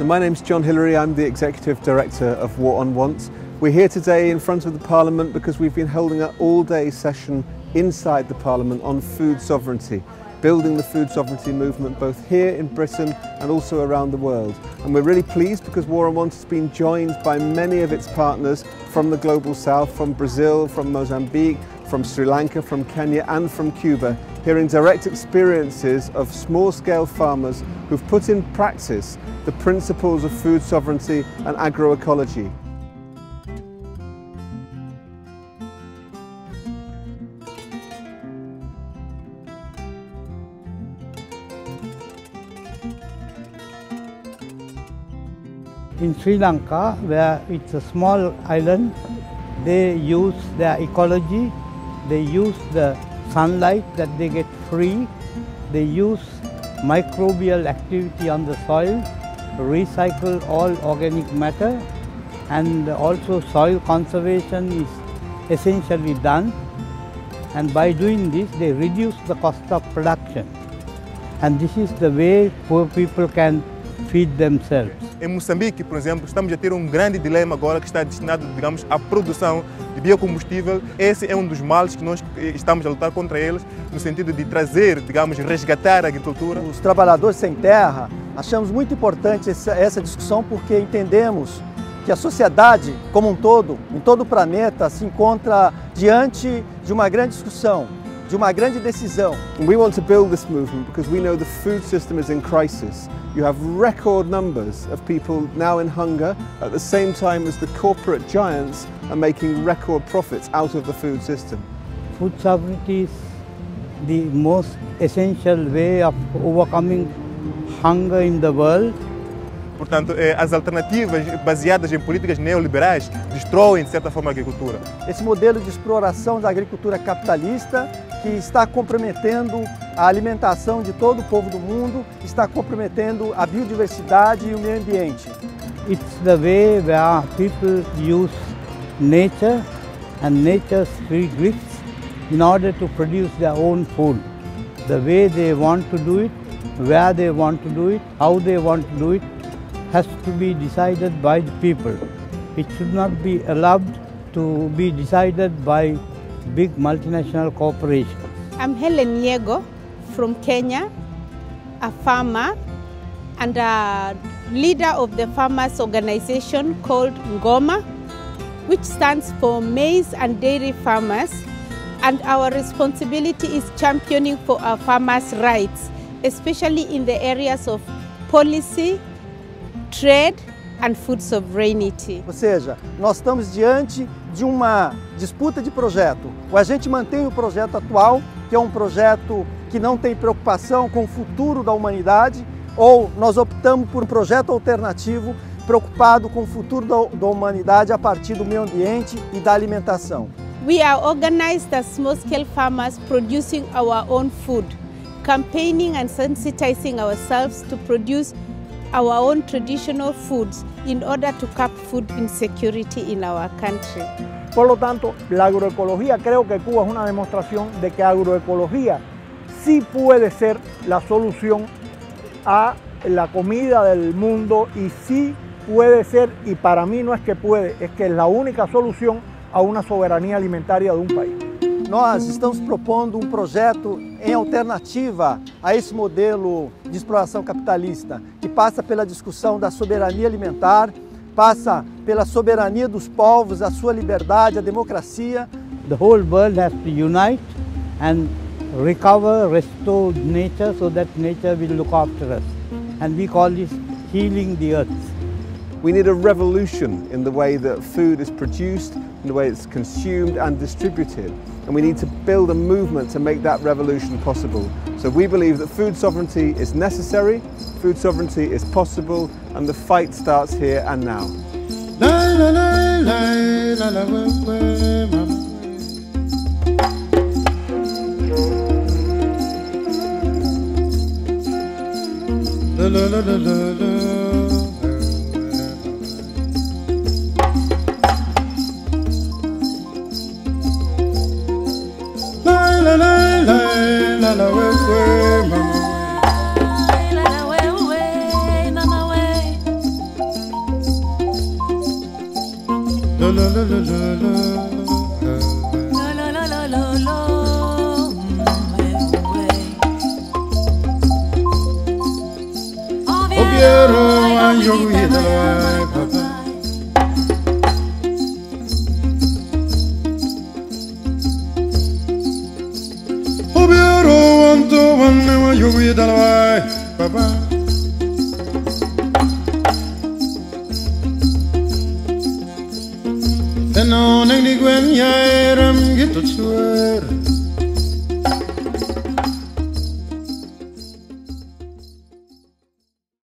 So my name's John Hillary, I'm the Executive Director of War on Want. We're here today in front of the Parliament because we've been holding an all-day session inside the Parliament on food sovereignty, building the food sovereignty movement both here in Britain and also around the world. And we're really pleased because War on Want has been joined by many of its partners from the Global South, from Brazil, from Mozambique, from Sri Lanka, from Kenya and from Cuba, hearing direct experiences of small-scale farmers who've put in practice the principles of food sovereignty and agroecology. In Sri Lanka, where it's a small island, they use their ecology, they use the sunlight that they get free, they use microbial activity on the soil, recycle all organic matter, and also soil conservation is essentially done. And by doing this, they reduce the cost of production. And this is the way poor people can feed themselves. Em Moçambique, por exemplo, estamos a ter grande dilema agora que está destinado, digamos, à produção de biocombustível. Esse é dos males que nós estamos a lutar contra eles, no sentido de trazer, digamos, resgatar a agricultura. Os trabalhadores sem terra, achamos muito importante essa discussão porque entendemos que a sociedade como um todo, em todo o planeta, se encontra diante de uma grande discussão, de uma grande decisão. We want to build this movement because we know the food system is in crisis. You have record numbers of people now in hunger at the same time as the corporate giants are making record profits out of the food system. Food sovereignty is the most essential way of overcoming hunger in the world. Portanto, as alternativas baseadas em políticas neoliberais destroem, de certa forma, a agricultura. Esse modelo de exploração da agricultura capitalista que está comprometendo a alimentação de todo o povo do mundo, está comprometendo a biodiversidade e o meio ambiente. It's the way where people use nature and nature's free gifts in order to produce their own food. The way they want to do it, where they want to do it, how they want to do it, has to be decided by the people. It should not be allowed to be decided by big multinational corporations. I'm Helen Yego from Kenya, a farmer and a leader of the farmers organization called Ngoma, which stands for Maize and Dairy Farmers, and our responsibility is championing for our farmers' rights, especially in the areas of policy, trade and food sovereignty. Ou seja, nós estamos diante de uma disputa de projeto. Ou a gente mantém o projeto atual, que é um projeto que não tem preocupação com o futuro da humanidade, ou nós optamos por um projeto alternativo preocupado com o futuro da humanidade a partir do meio ambiente e da alimentação. We are organized as small-scale farmers producing our own food, campaigning and sensitizing ourselves to produce our own traditional foods in order to curb food insecurity in our country. Por lo tanto, la agroecología, creo que Cuba es una demostración de que agroecología sí puede ser la solución a la comida del mundo y sí puede ser, y para mí no es que puede, es que es la única solución a una soberanía alimentaria de un país. Nós estamos propondo um projeto em alternativa a esse modelo de exploração capitalista, que passa pela discussão da soberania alimentar, passa pela soberania dos povos, a sua liberdade, a democracia. The whole world has to unite and recover, restore nature so that nature will look after us. And we call this healing the earth. We need a revolution in the way that food is produced, in the way it's consumed and distributed. And we need to build a movement to make that revolution possible. So we believe that food sovereignty is necessary, food sovereignty is possible, and the fight starts here and now. Obiero anjogu idalai papa. Obiero anto wanne anjogu idalai papa.